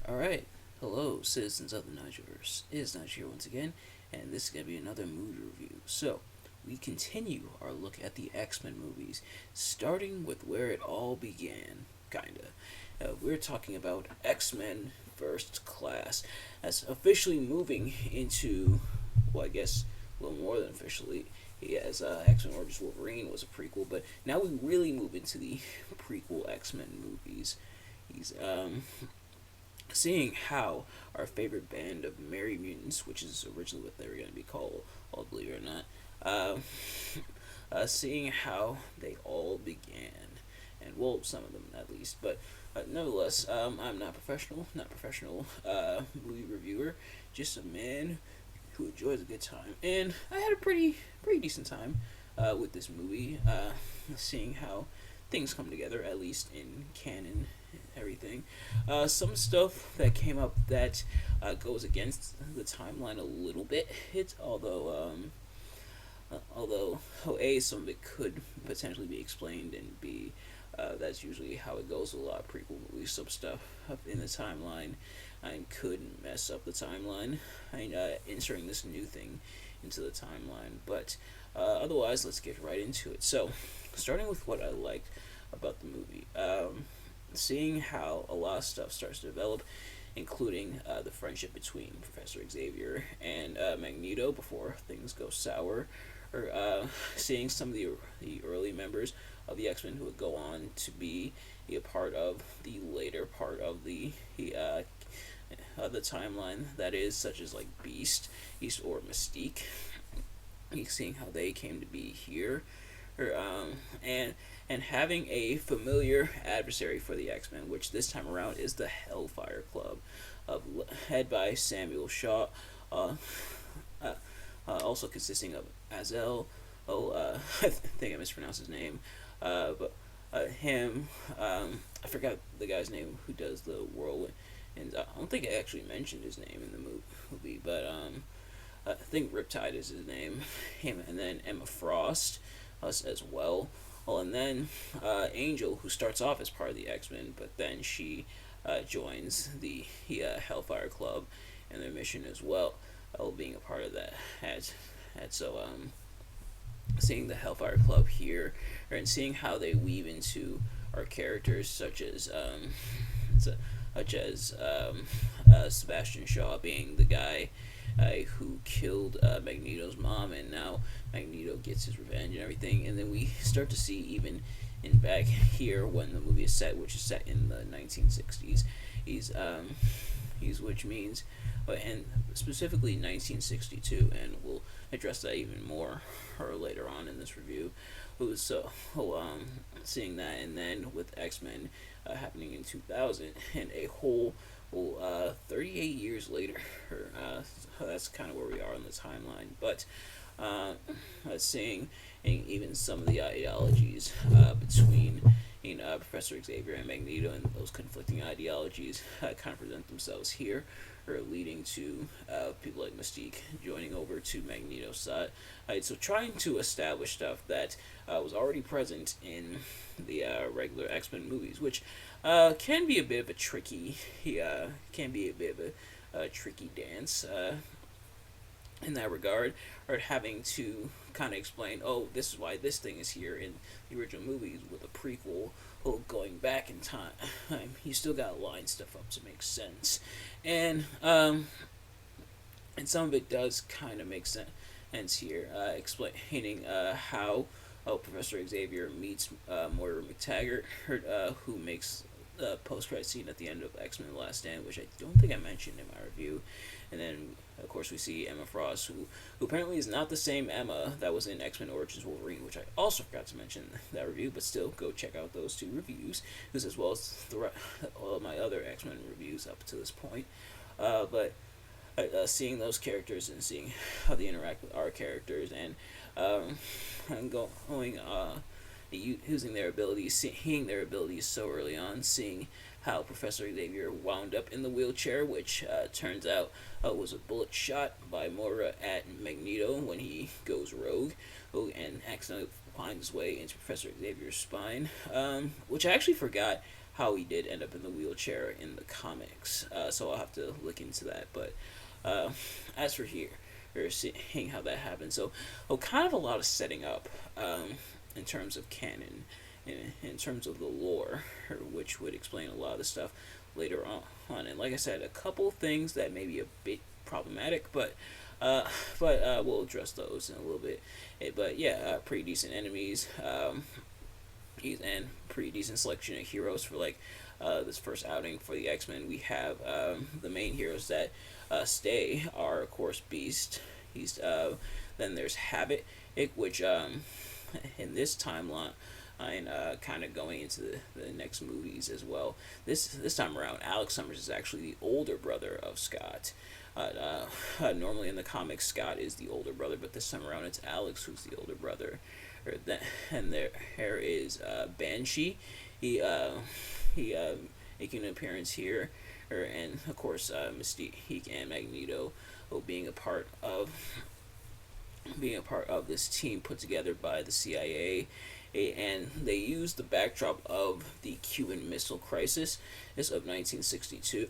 Alright, hello, citizens of the Nigelverse. It is Nigel here once again, and this is going to be another movie review. So, we continue our look at the X-Men movies, starting with where it all began, kinda. We're talking about X-Men First Class, as officially moving into, well, I guess, a little more than officially, as X-Men Origins Wolverine was a prequel, but now we really move into the prequel X-Men movies. He's, seeing how our favorite band of Merry Mutants, which is originally what they were going to be called, all believe it or not, uh, seeing how they all began, and well, some of them at least, but nevertheless, I'm not professional movie reviewer, just a man who enjoys a good time, and I had a pretty decent time with this movie, seeing how things come together, at least in canon everything. Some stuff that came up that goes against the timeline a little bit. Although A, some of it could potentially be explained, and B, that's usually how it goes with a lot of prequel movies. Some stuff up in the timeline and could mess up the timeline, and inserting this new thing into the timeline. But otherwise, let's get right into it. So, starting with what I liked about the movie. Seeing how a lot of stuff starts to develop, including the friendship between Professor Xavier and Magneto before things go sour, or seeing some of the early members of the X Men who would go on to be a part of the later part of the timeline. That is, such as like Beast or Mystique. Seeing how they came to be here, or and having a familiar adversary for the X Men, which this time around is the Hellfire Club, head by Samuel Shaw, also consisting of Azel. I think I mispronounced his name, but him. I forgot the guy's name who does the whirlwind, and I don't think I actually mentioned his name in the movie, but I think Riptide is his name. Him, and then Emma Frost, us as well. Well, and then Angel, who starts off as part of the X Men, but then she joins the Hellfire Club and their mission as well, being a part of that. Seeing the Hellfire Club here, and seeing how they weave into our characters, such as Sebastian Shaw being the guy who killed Magneto's mom, and now Magneto gets his revenge and everything. And then we start to see, even in back here when the movie is set, which is set in the 1960s, which means, and specifically 1962, and we'll address that even more later on in this review. Seeing that, and then with X-Men happening in 2000, and a whole 38 years later, that's kind of where we are in the timeline. But seeing even some of the ideologies between Professor Xavier and Magneto, and those conflicting ideologies kind of present themselves here, or leading to people like Mystique joining over to Magneto's side. So trying to establish stuff that was already present in the regular X-Men movies, which can be a bit of a tricky tricky dance in that regard, or having to kind of explain, oh, this is why this thing is here in the original movies with a prequel. Oh, going back in time, you still got to line stuff up to make sense, and some of it does kind of make sense here, explaining how Professor Xavier meets Moira McTaggart, who makes the post-credit scene at the end of X-Men: The Last Stand, which I don't think I mentioned in my review. And then, of course, we see Emma Frost, who apparently is not the same Emma that was in X-Men Origins Wolverine, which I also forgot to mention in that review, but still, go check out those two reviews, as well as all of my other X-Men reviews up to this point. But seeing those characters and seeing how they interact with our characters, and going using their abilities, seeing their abilities so early on, seeing how Professor Xavier wound up in the wheelchair, which turns out was a bullet shot by Moira at Magneto when he goes rogue, and accidentally finds his way into Professor Xavier's spine, which I actually forgot how he did end up in the wheelchair in the comics. So I'll have to look into that. But as for here, we're seeing how that happened. So, kind of a lot of setting up in terms of canon, in terms of the lore, which would explain a lot of the stuff later on. And like I said, a couple things that may be a bit problematic, but we'll address those in a little bit. But yeah, pretty decent enemies, and pretty decent selection of heroes for like this first outing for the X-Men. We have the main heroes that stay are of course Beast. Then there's Habit, which in this timeline. And kind of going into the next movies as well. This time around, Alex Summers is actually the older brother of Scott. Normally in the comics, Scott is the older brother, but this time around, it's Alex who's the older brother. And there is Banshee. He making an appearance here, and of course Mystique and Magneto, being a part of this team put together by the CIA. And they used the backdrop of the Cuban Missile Crisis of 1962,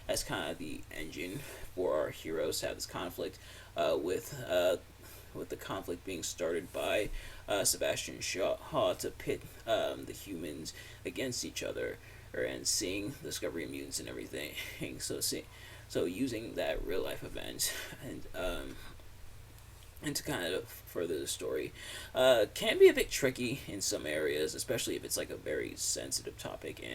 as kind of the engine for our heroes to have this conflict, with the conflict being started by Sebastian Shaw to pit the humans against each other, and seeing the discovery of mutants and everything. So using that real life event and to kind of further the story, can be a bit tricky in some areas, especially if it's like a very sensitive topic.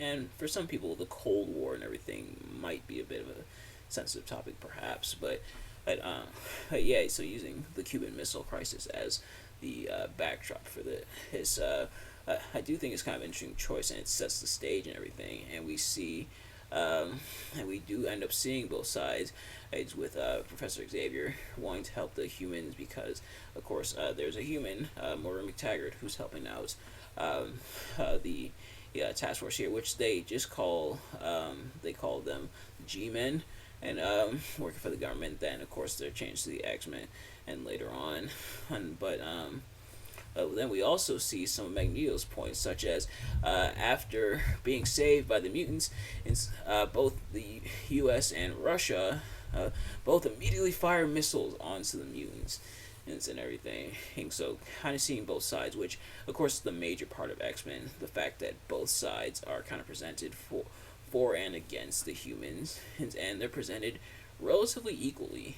And for some people, the Cold War and everything might be a bit of a sensitive topic, perhaps. But yeah, so using the Cuban Missile Crisis as the backdrop for his, I do think it's kind of an interesting choice, and it sets the stage and everything. And we do end up seeing both sides. It's with Professor Xavier wanting to help the humans because, of course, there's a human, Moira McTaggart, who's helping out the task force here, which they just call them G-men, and working for the government. Then, of course, they're changed to the X-men, and later on, then we also see some of Magneto's points, such as after being saved by the mutants, both the U.S. and Russia both immediately fire missiles onto the mutants and everything. And so kind of seeing both sides, which of course is the major part of X-Men, the fact that both sides are kind of presented for and against the humans, and they're presented relatively equally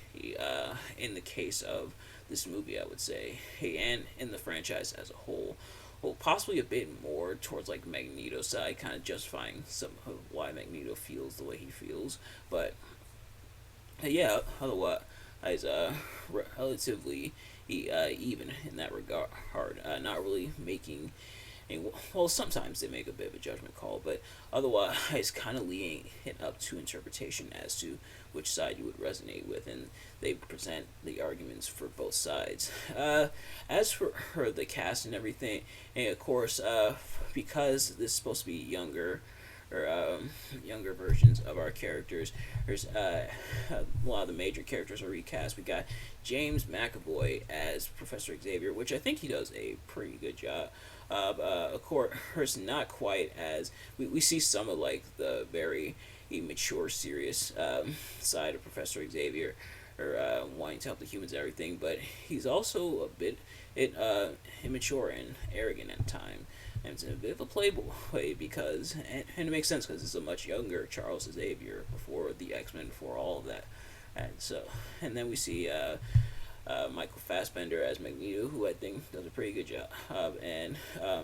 in the case of this movie, I would say, and in the franchise as a whole. Well, possibly a bit more towards like Magneto's side, kind of justifying some of why Magneto feels the way he feels. But yeah, otherwise, relatively even in that regard. Not really making well, sometimes they make a bit of a judgment call, but otherwise, kind of leaving it up to interpretation as to which side you would resonate with, and they present the arguments for both sides. As for the cast and everything, and of course, because this is supposed to be younger versions of our characters. There's a lot of the major characters are recast. We got James McAvoy as Professor Xavier, which I think he does a pretty good job. Of course, not quite as we see some of like the very mature, serious side of Professor Xavier, or wanting to help the humans and everything, but he's also a bit immature and arrogant at times. And it's a bit of a playboy because, and it makes sense because it's a much younger Charles Xavier before the X-Men, before all of that. And then we see Michael Fassbender as Magneto, who I think does a pretty good job, and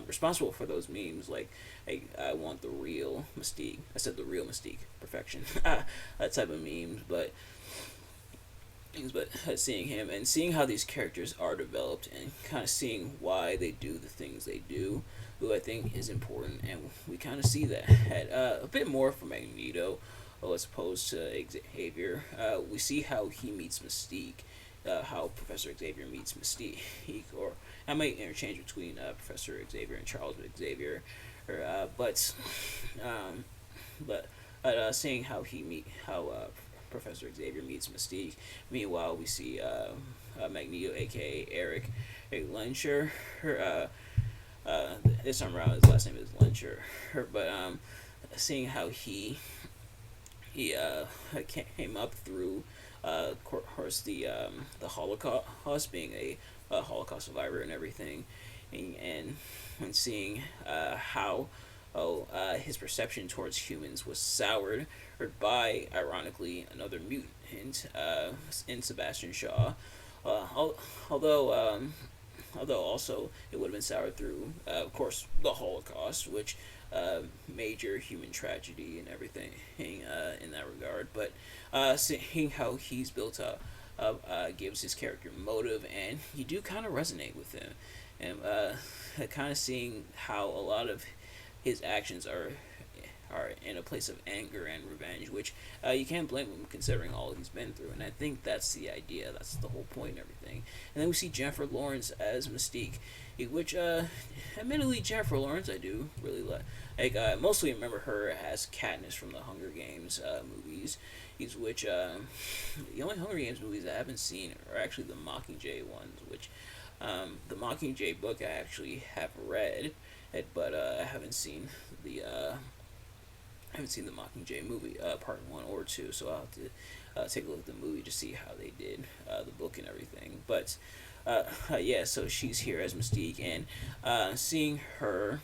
responsible for those memes like, hey, I want the real Mystique. I said the real Mystique, perfection. That type of memes, but seeing him and seeing how these characters are developed and kind of seeing why they do the things they do, who I think is important, and we kind of see that a bit more from Magneto, as opposed to Xavier. We see how he meets Mystique, how Professor Xavier meets Mystique, or I might interchange between Professor Xavier and Charles Xavier, but seeing how Professor Xavier meets Mystique. Meanwhile, we see Magneto, aka Eric Lensher, this time around his last name is Lyncher, but seeing how he came up through, of course, the Holocaust, being a Holocaust survivor and everything, and seeing how his perception towards humans was soured by, ironically, another mutant in Sebastian Shaw. Although although also it would have been soured through, of course, the Holocaust, which major human tragedy and everything in that regard. But seeing how he's built up gives his character motive, and you do kind of resonate with him, and kind of seeing how a lot of his actions are in a place of anger and revenge, which you can't blame him considering all he's been through. And I think that's the idea, that's the whole point and everything. And then we see Jennifer Lawrence as Mystique, which, admittedly, Jennifer Lawrence I do really like. I mostly remember her as Katniss from the Hunger Games movies, which the only Hunger Games movies I haven't seen are actually the Mockingjay ones, which the Mockingjay book I actually have read, but I haven't seen the Mockingjay movie, part 1 or 2, so I'll have to take a look at the movie to see how they did the book and everything. But yeah, so she's here as Mystique, and seeing her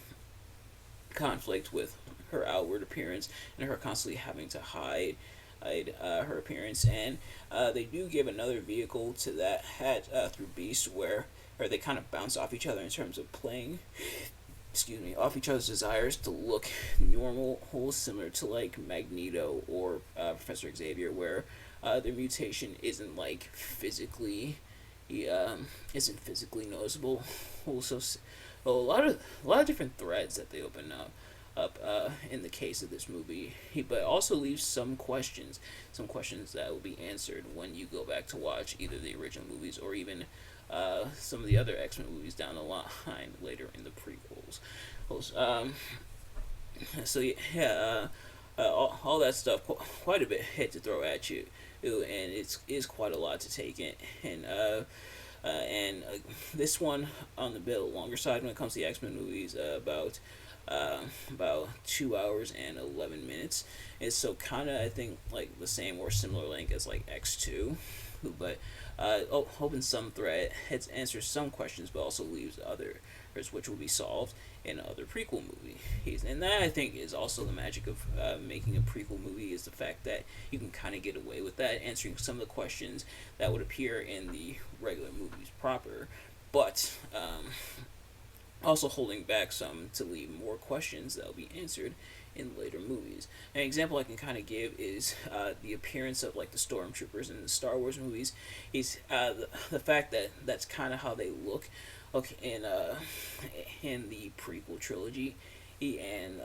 conflict with her outward appearance and her constantly having to hide her appearance, and they do give another vehicle to that through Beast, where they kind of bounce off each other in terms of playing off each other's desires to look normal, similar to like Magneto or Professor Xavier, where their mutation isn't like physically noticeable. Also, a lot of different threads that they open up in the case of this movie, but also leaves some questions that will be answered when you go back to watch either the original movies or even some of the other X-Men movies down the line later in the prequels. So yeah, all that stuff, quite a bit hit to throw at you, and it's quite a lot to take in, and this one on the bit longer side when it comes to the X-Men movies, about 2 hours and 11 minutes. It's so kind of, I think, like the same or similar length as like X2, but opens some thread, answers some questions, but also leaves others which will be solved in other prequel movies. And that, I think, is also the magic of making a prequel movie, is the fact that you can kind of get away with that, answering some of the questions that would appear in the regular movies proper, but also holding back some to leave more questions that will be answered in later movies. An example I can kind of give is the appearance of like the stormtroopers in the Star Wars movies. Is the fact that that's kind of how they look in the prequel trilogy, and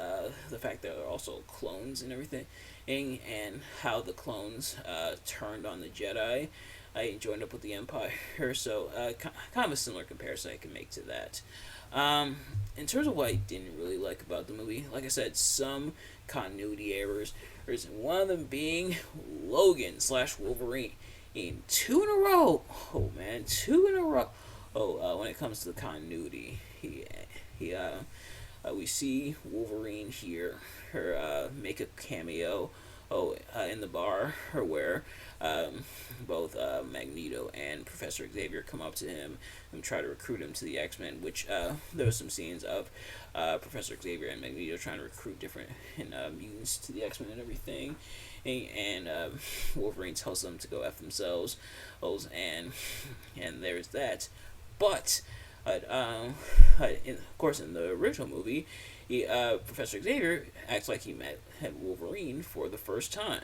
the fact that they're also clones and everything, and how the clones turned on the Jedi. I joined up with the Empire, so kind of a similar comparison I can make to that. In terms of what I didn't really like about the movie, like I said, some continuity errors. There's one of them being Logan / Wolverine in 2 in a row. Oh man, 2 in a row. When it comes to the continuity, we see Wolverine here, her make a cameo. In the bar, where both Magneto and Professor Xavier come up to him and try to recruit him to the X-Men, which there were some scenes of Professor Xavier and Magneto trying to recruit different mutants to the X-Men and everything, and Wolverine tells them to go F themselves, and there's that. But of course, in the original movie, Professor Xavier acts like he met Wolverine for the first time.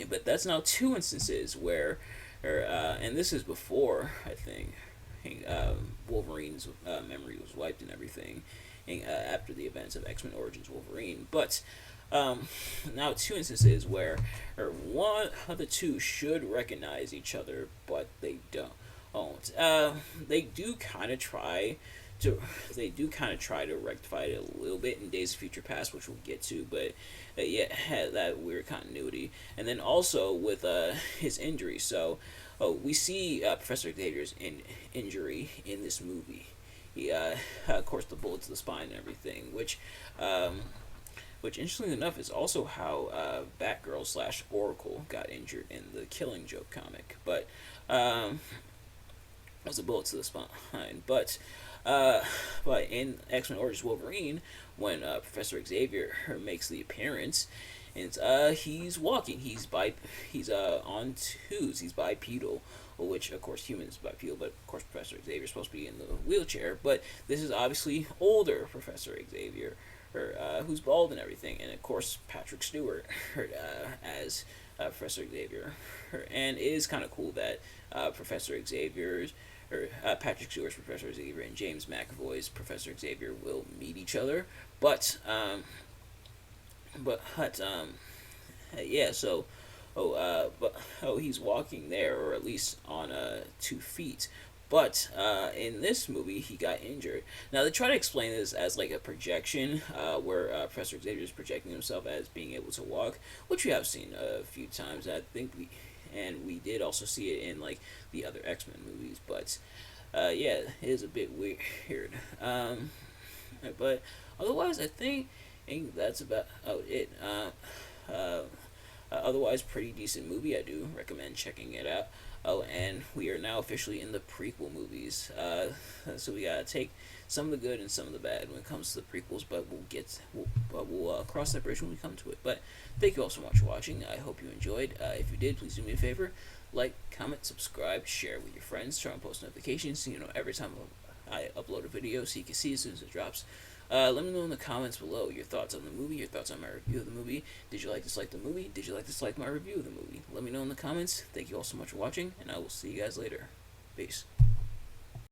But that's now 2 instances where, and this is before, I think, Wolverine's memory was wiped and everything, after the events of X-Men Origins Wolverine. But now 2 instances where one of the two should recognize each other, but they don't. They do kind of try to rectify it a little bit in Days of Future Past, which we'll get to, but yeah, had that weird continuity. And then also with his injury. So we see Professor Xavier's injury in this movie, he, of course, the bullet to the spine and everything, which interestingly enough is also how Batgirl slash Oracle got injured in the Killing Joke comic, but it was a bullet to the spine. But in X-Men Origins Wolverine, when Professor Xavier makes the appearance, and he's walking. He's on twos. He's bipedal, which of course humans bipedal, but of course Professor Xavier is supposed to be in the wheelchair. But this is obviously older Professor Xavier, who's bald and everything, and of course Patrick Stewart as Professor Xavier, and it is kind of cool that Professor Xavier's or Patrick Stewart's Professor Xavier and James McAvoy's Professor Xavier will meet each other, but yeah, so he's walking there, or at least on 2 feet. But in this movie, he got injured. Now they try to explain this as like a projection, where Professor Xavier is projecting himself as being able to walk, which we have seen a few times. I think we did also see it in like the other X-Men movies. But yeah, it is a bit weird. But otherwise, I think that's about it. Otherwise, pretty decent movie. I do recommend checking it out. Oh, and we are now officially in the prequel movies. So we gotta take some of the good and some of the bad when it comes to the prequels, but we'll cross that bridge when we come to it. But thank you all so much for watching. I hope you enjoyed. If you did, please do me a favor: like, comment, subscribe, share with your friends, turn on post notifications so you know every time I upload a video, so you can see as soon as it drops. Let me know in the comments below your thoughts on the movie, your thoughts on my review of the movie. Did you dislike the movie? Did you dislike my review of the movie? Let me know in the comments. Thank you all so much for watching, and I will see you guys later. Peace.